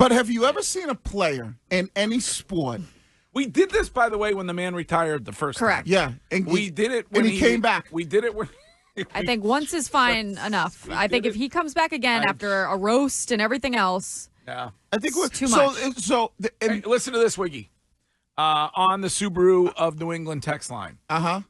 But have you ever seen a player in any sport? We did this, by the way, when the man retired the first Correct. time. Yeah. And We did it when he came back. We did it when... I think once is fine enough. I think if he comes back again after a roast and everything else, Yeah. I think it's too much. Hey, listen to this, Wiggy. On the Subaru of New England text line,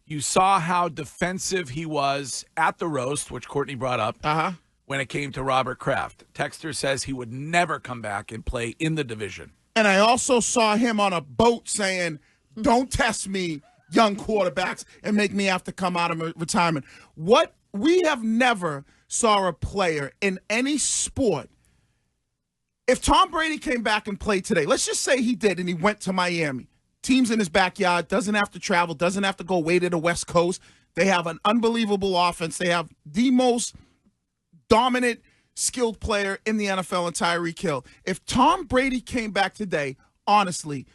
you saw how defensive he was at the roast, which Courtney brought up, when it came to Robert Kraft. Texter says he would never come back and play in the division. And I also saw him on a boat saying, don't test me, young quarterbacks, and make me have to come out of retirement. What we have never saw a player in any sport. If Tom Brady came back and played today, let's just say he did and he went to Miami. Team's in his backyard, doesn't have to travel, doesn't have to go way to the West Coast. They have an unbelievable offense. They have the most dominant, skilled player in the NFL in Tyreek Hill. If Tom Brady came back today, honestly,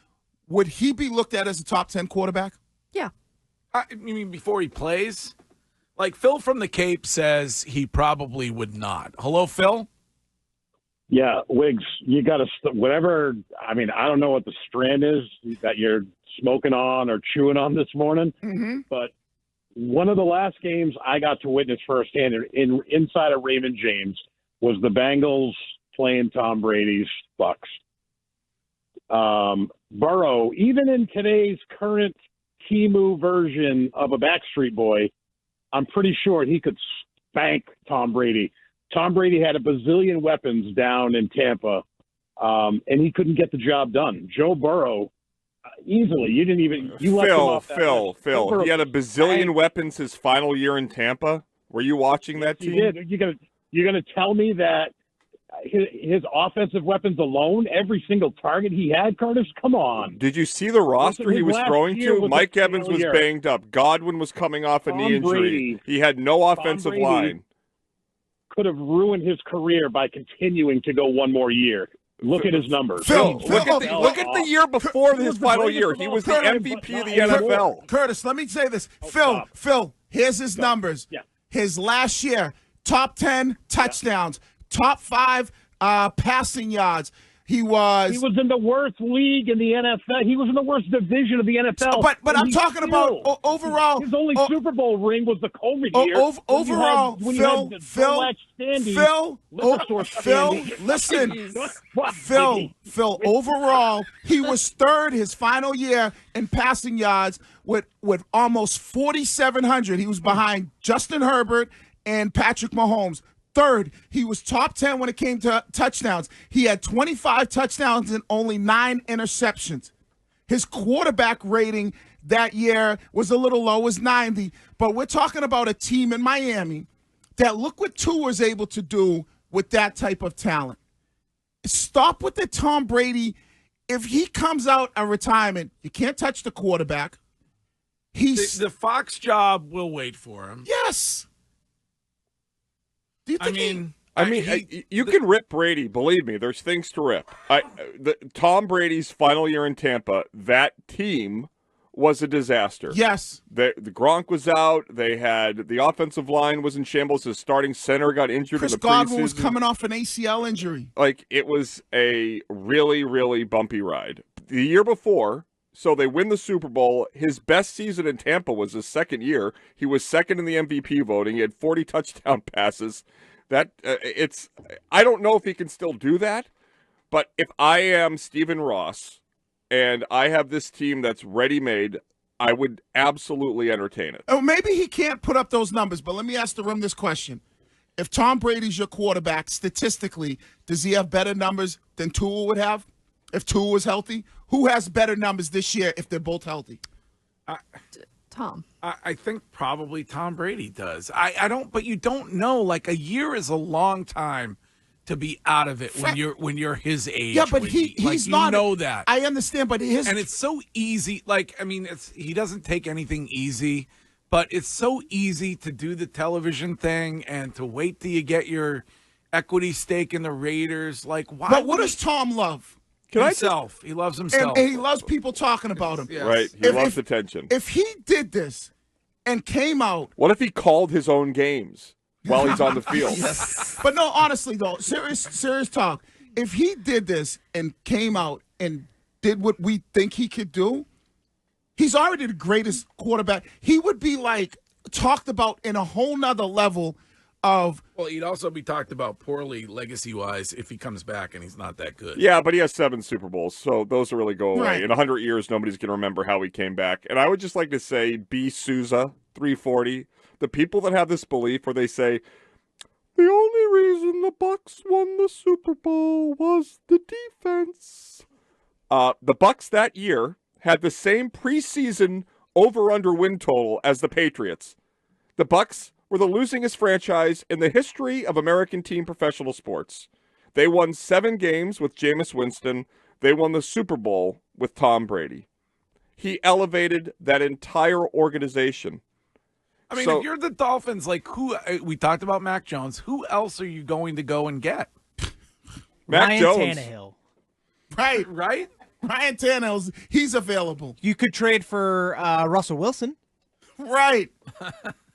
would he be looked at as a top 10 quarterback? yeah. You mean before he plays? Like Phil from the Cape says he probably would not. Hello, Phil? Yeah, Wiggs, you got to, whatever, I mean, I don't know what the strand is that you're smoking on or chewing on this morning, but one of the last games I got to witness firsthand inside of Raymond James was the Bengals playing Tom Brady's Bucks. Burrow, even in today's current Timu version of a Backstreet Boy, I'm pretty sure he could spank Tom Brady. Tom Brady had a bazillion weapons down in Tampa, and he couldn't get the job done. Joe Burrow, easily. You left him off that list. Phil. He had a bazillion weapons his final year in Tampa. Were you watching that team? He did. You're gonna tell me that his offensive weapons alone, every single target he had, Curtis? Come on. Did you see the roster he was throwing to? Mike Evans was banged up. Godwin was coming off a knee injury. Brady, he had no offensive line. Could have ruined his career by continuing to go one more year. Look at his numbers. Look at the year before his final year. He was the MVP of the NFL. Curtis, let me say this. Phil, here's his numbers. Yeah. His last year, top 10 touchdowns, top 5 passing yards. He was in the worst league in the NFL. He was in the worst division of the NFL. But I'm talking about overall. His only Super Bowl ring was the COVID year. Overall, Phil, overall, he was third his final year in passing yards with almost 4,700. He was behind Justin Herbert and Patrick Mahomes. Third, he was top 10 when it came to touchdowns. He had 25 touchdowns and only 9 interceptions. His quarterback rating that year was a little low, was 90. But we're talking about a team in Miami that look what Tua was able to do with that type of talent. Stop with the Tom Brady. If he comes out of retirement, you can't touch the quarterback. The Fox job will wait for him. Yes. Do you think you can rip Brady. Believe me, there's things to rip. Tom Brady's final year in Tampa, that team was a disaster. Yes. The Gronk was out. They had the offensive line was in shambles. His starting center got injured in the preseason. Chris Godwin was coming off an ACL injury. Like, it was a really, really bumpy ride. The year before, so they win the Super Bowl. His best season in Tampa was his second year. He was second in the MVP voting. He had 40 touchdown passes. I don't know if he can still do that, but if I am Stephen Ross and I have this team that's ready-made, I would absolutely entertain it. Oh, maybe he can't put up those numbers, but let me ask the room this question. If Tom Brady's your quarterback, statistically, does he have better numbers than Tua would have if Tua was healthy? Who has better numbers this year if they're both healthy? Tom. I think probably Tom Brady does. I don't, but you don't know. Like, a year is a long time to be out of it when you're his age. Yeah, but he's not. You know that. I understand, but and it's so easy. Like, I mean, he doesn't take anything easy, but it's so easy to do the television thing and to wait till you get your equity stake in the Raiders. Like, why? But what does Tom love? Himself. He loves himself. And he loves people talking about him. Yes. Right. He loves attention. If he did this and came out. What if he called his own games while he's on the field? Yes. But no, honestly, though, serious talk. if he did this and came out and did what we think he could do, he's already the greatest quarterback. He would be like talked about in a whole nother level of. Well, he'd also be talked about poorly legacy-wise if he comes back and he's not that good. Yeah, but he has 7 Super Bowls, so those will really go away. Right. In 100 years, nobody's going to remember how he came back. And I would just like to say, B. Souza, 340, the people that have this belief where they say, the only reason the Bucs won the Super Bowl was the defense. The Bucs that year had the same preseason over-under win total as the Patriots. The Bucs were the losingest franchise in the history of American team professional sports. They won 7 games with Jameis Winston. They won the Super Bowl with Tom Brady. He elevated that entire organization. I mean, if you're the Dolphins, like we talked about Mac Jones, who else are you going to go and get? Mac Jones. Tannehill. Right. Right? Ryan Tannehill, he's available. You could trade for Russell Wilson. Right.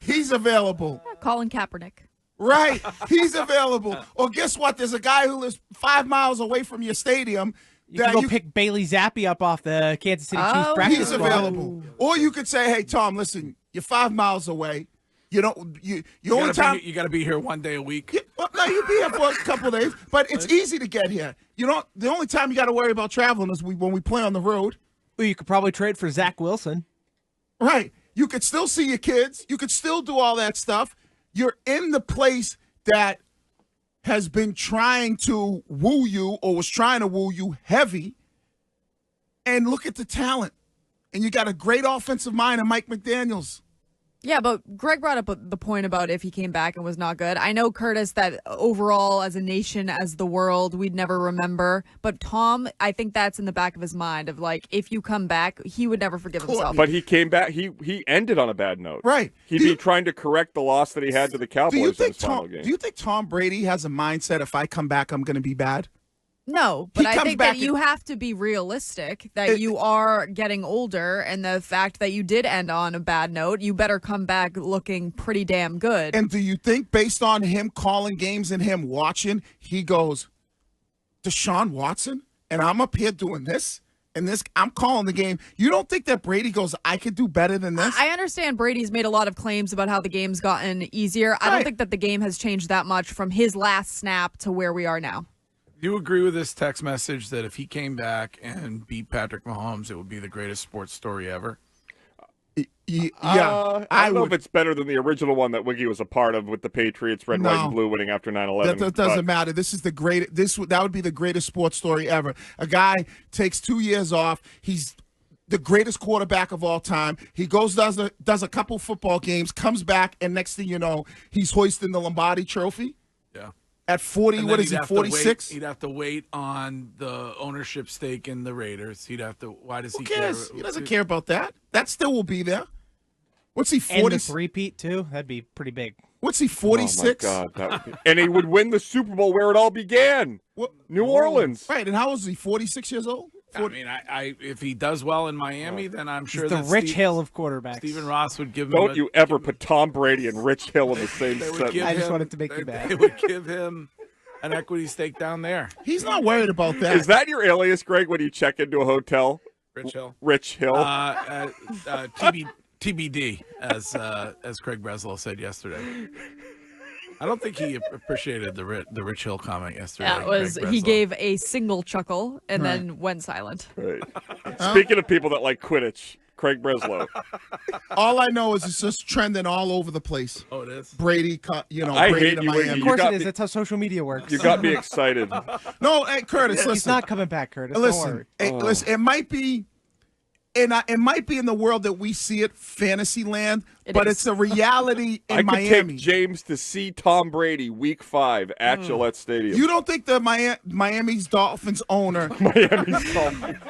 He's available. Colin Kaepernick. Right. He's available. Or guess what? There's a guy who lives 5 miles away from your stadium. You can go pick Bailey Zappi up off the Kansas City Chiefs practice He's squad. available. Or you could say, hey, Tom, listen, you're 5 miles away. You don't. You only time you got to be here one day a week. No, you'll be here for a couple of days, but it's easy to get here. You know, the only time you got to worry about traveling is when we play on the road. Well, you could probably trade for Zach Wilson. Right. You could still see your kids. You could still do all that stuff. You're in the place that has been trying to woo you or was trying to woo you heavy. And look at the talent. And you got a great offensive mind in Mike McDaniels. Yeah, but Greg brought up the point about if he came back and was not good. I know, Curtis, that overall as a nation, as the world, we'd never remember. But Tom, I think that's in the back of his mind of like, if you come back, he would never forgive himself. But he came back. He ended on a bad note. Right. He'd be trying to correct the loss that he had to the Cowboys in his final game. Do you think Tom Brady has a mindset, if I come back, I'm going to be bad? No, but I think that you and- have to be realistic that you are getting older, and the fact that you did end on a bad note, you better come back looking pretty damn good. And do you think, based on him calling games and him watching, he goes, Deshaun Watson, and I'm up here doing this, and this, I'm calling the game. You don't think that Brady goes, I could do better than this? I understand Brady's made a lot of claims about how the game's gotten easier. I don't think that the game has changed that much from his last snap to where we are now. Do you agree with this text message that if he came back and beat Patrick Mahomes, it would be the greatest sports story ever? Yeah. I don't know if it's better than the original one that Wiggy was a part of with the Patriots, red, white, and blue winning after 9/11. That doesn't matter. This is that would be the greatest sports story ever. A guy takes 2 years off. He's the greatest quarterback of all time. He goes, does a couple football games, comes back, and next thing you know, he's hoisting the Lombardi Trophy. Yeah. At 40, what is he, 46? He'd have to wait on the ownership stake in the Raiders. He'd have to. Why does he care? Who cares? He doesn't care about that. That still will be there. What's he, 40? And the three-peat, too? That'd be pretty big. What's he, 46? Oh, my God. And he would win the Super Bowl where it all began. New Orleans. Right, and how old is he, 46 years old? 40. I mean, if he does well in Miami, then I'm sure He's the Rich Hill of quarterbacks. Stephen Ross would give him. Don't you ever put Tom Brady and Rich Hill in the same sentence. I just wanted to make you mad. They would give him an equity stake down there. He's not worried about that. Is that your alias, Greg, when you check into a hotel? Rich Hill. Rich Hill. TBD, as Craig Breslow said yesterday. I don't think he appreciated the Rich Hill comment yesterday. That was Craig he Breslow. gave a single chuckle and then went silent. Right. Speaking of people that like Quidditch, Craig Breslow. All I know is it's just trending all over the place. Oh, it is? Brady, I Brady hate to you, Wiggy. Miami. Of course it is. That's how social media works. You got me excited. No, hey, Curtis, listen. He's not coming back, Curtis. Don't worry. Listen, it might be, it might be in the world that we see it, fantasy land, but it's a reality in I could Miami. take James to see Tom Brady Week 5 at Gillette Stadium. You don't think the Miami's Dolphins owner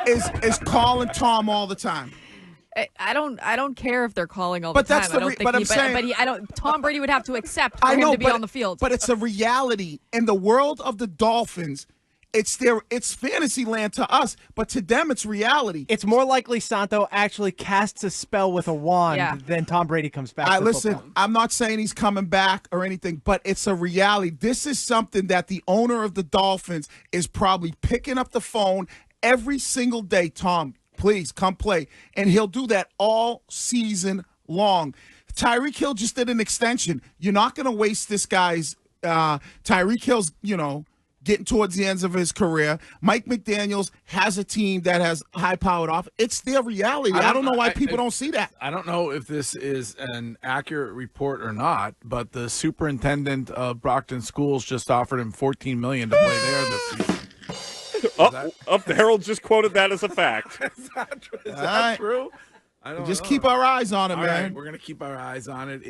is calling Tom all the time? I don't care if they're calling all But the time. that's the Tom Brady would have to accept for I him know, to be on the field. But it's a reality in the world of the Dolphins. it's fantasy land to us, but to them it's reality. It's more likely Santo actually casts a spell with a wand than Tom Brady comes back. Listen, football. I'm not saying he's coming back or anything, but it's a reality. This is something that the owner of the Dolphins is probably picking up the phone every single day. Tom, please come play. And he'll do that all season long. Tyreek Hill just did an extension. You're not going to waste this guy's Tyreek Hill's, getting towards the ends of his career. Mike McDaniels has a team that has high-powered off. It's their reality. I don't know why people don't see that. I don't know if this is an accurate report or not, but the superintendent of Brockton Schools just offered him $14 million to play there this season. The Herald just quoted that as a fact. Is that true? I don't Just know. keep our eyes on it, All man. right, we're going to keep our eyes on it.